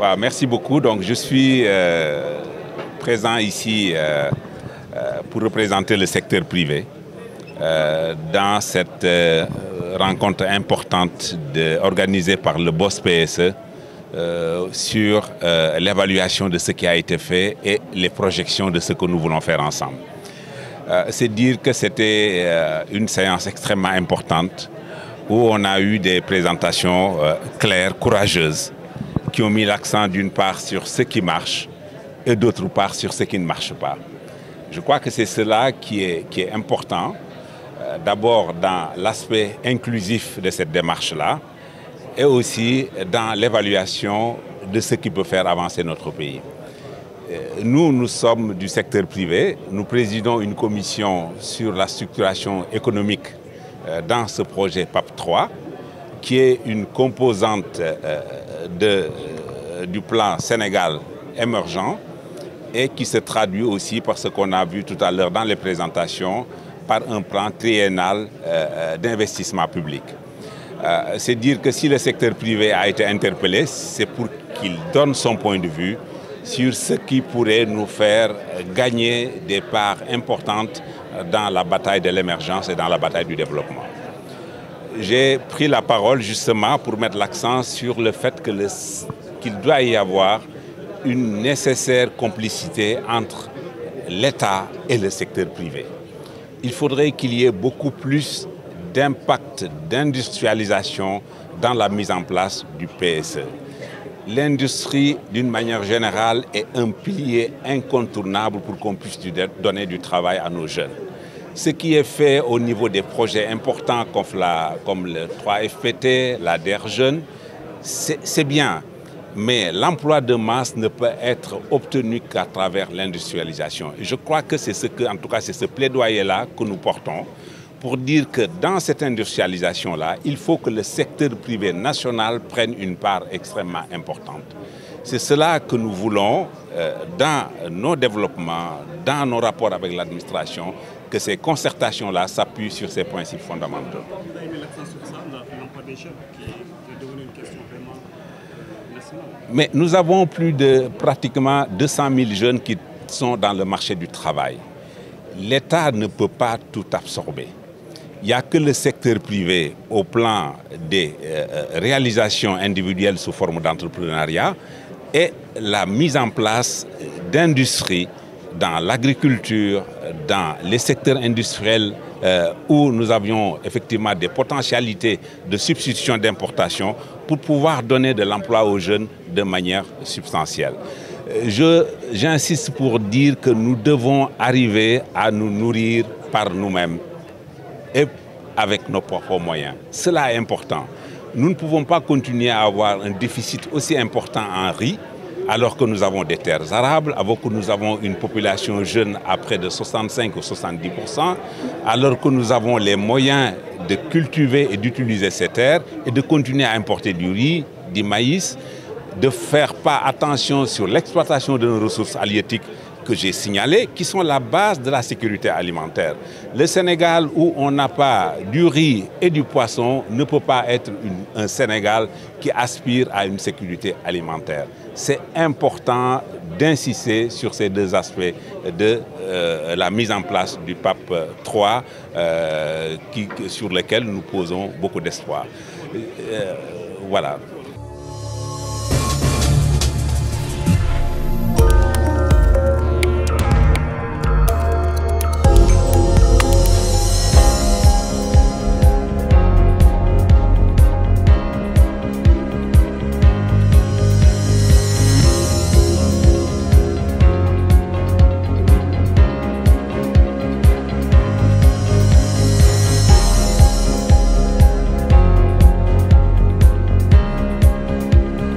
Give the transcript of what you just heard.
Ouais, merci beaucoup. Donc, je suis présent ici pour représenter le secteur privé dans cette rencontre importante organisée par le BOS PSE sur l'évaluation de ce qui a été fait et les projections de ce que nous voulons faire ensemble. C'est dire que c'était une séance extrêmement importante où on a eu des présentations claires, courageuses, qui ont mis l'accent d'une part sur ce qui marche et d'autre part sur ce qui ne marche pas. Je crois que c'est cela qui est important, d'abord dans l'aspect inclusif de cette démarche-là et aussi dans l'évaluation de ce qui peut faire avancer notre pays. Nous sommes du secteur privé, nous présidons une commission sur la structuration économique dans ce projet PAP 3, qui est une composante du plan Sénégal émergent et qui se traduit aussi par ce qu'on a vu tout à l'heure dans les présentations, par un plan triennal d'investissement public. C'est dire que si le secteur privé a été interpellé, c'est pour qu'il donne son point de vue sur ce qui pourrait nous faire gagner des parts importantes dans la bataille de l'émergence et dans la bataille du développement. J'ai pris la parole justement pour mettre l'accent sur le fait qu'il doit y avoir une nécessaire complicité entre l'État et le secteur privé. Il faudrait qu'il y ait beaucoup plus d'impact, d'industrialisation dans la mise en place du PSE. L'industrie, d'une manière générale, est un pilier incontournable pour qu'on puisse donner du travail à nos jeunes. Ce qui est fait au niveau des projets importants comme le 3FPT, la DER Jeune, c'est bien. Mais l'emploi de masse ne peut être obtenu qu'à travers l'industrialisation. Je crois que c'est en tout cas, c'est ce plaidoyer-là que nous portons pour dire que dans cette industrialisation-là, il faut que le secteur privé national prenne une part extrêmement importante. C'est cela que nous voulons dans nos développements, dans nos rapports avec l'administration, que ces concertations-là s'appuient sur ces principes fondamentaux. Vous avez mis l'accent sur ça, l'emploi des jeunes, qui est devenu une question vraiment nationale. Mais nous avons plus de pratiquement 200 000 jeunes qui sont dans le marché du travail. L'État ne peut pas tout absorber. Il n'y a que le secteur privé au plan des réalisations individuelles sous forme d'entrepreneuriat et la mise en place d'industries dans l'agriculture, dans les secteurs industriels où nous avions effectivement des potentialités de substitution d'importation pour pouvoir donner de l'emploi aux jeunes de manière substantielle. J'insiste pour dire que nous devons arriver à nous nourrir par nous-mêmes et avec nos propres moyens. Cela est important. Nous ne pouvons pas continuer à avoir un déficit aussi important en riz alors que nous avons des terres arables, alors que nous avons une population jeune à près de 65 ou 70%, alors que nous avons les moyens de cultiver et d'utiliser ces terres et de continuer à importer du riz, du maïs, de ne faire pas attention sur l'exploitation de nos ressources halieutiques que j'ai signalées, qui sont la base de la sécurité alimentaire. Le Sénégal, où on n'a pas du riz et du poisson, ne peut pas être un Sénégal qui aspire à une sécurité alimentaire. C'est important d'insister sur ces deux aspects de la mise en place du PAP 3 sur lequel nous posons beaucoup d'espoir. Voilà.